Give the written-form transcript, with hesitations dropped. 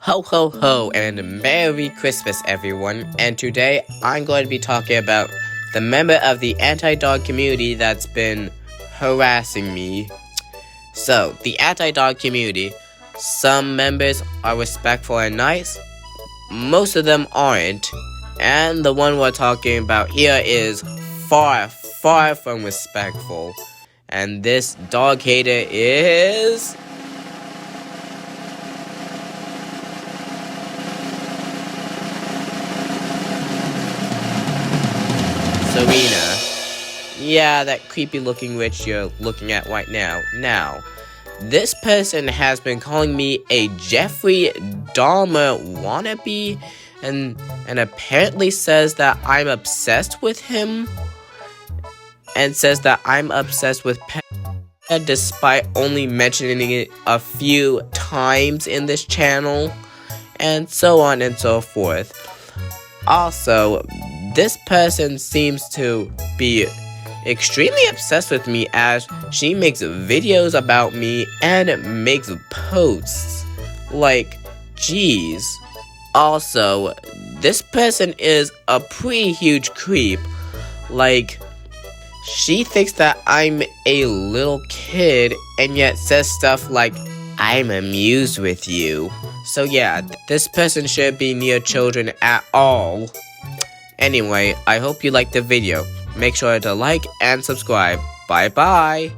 Ho ho ho and Merry Christmas everyone, and today I'm going to be talking about the member of the anti-dog community that's been harassing me. So, the anti-dog community, some members are respectful and nice, most of them aren't, and the one we're talking about here is far from respectful, and this dog hater is... Serena. Yeah, that creepy looking witch you're looking at right now. Now, this person has been calling me a Jeffrey Dahmer wannabe and apparently says that I'm obsessed with him and says that I'm obsessed with pets despite only mentioning it a few times in this channel, and so on and so forth. Also, this person seems to be extremely obsessed with me as she makes videos about me and makes posts. Like, geez. Also, this person is a pretty huge creep. Like, she thinks that I'm a little kid and yet says stuff like, I'm amused with you. So yeah, this person shouldn't be near children at all. Anyway, I hope you liked the video. Make sure to like and subscribe. Bye bye!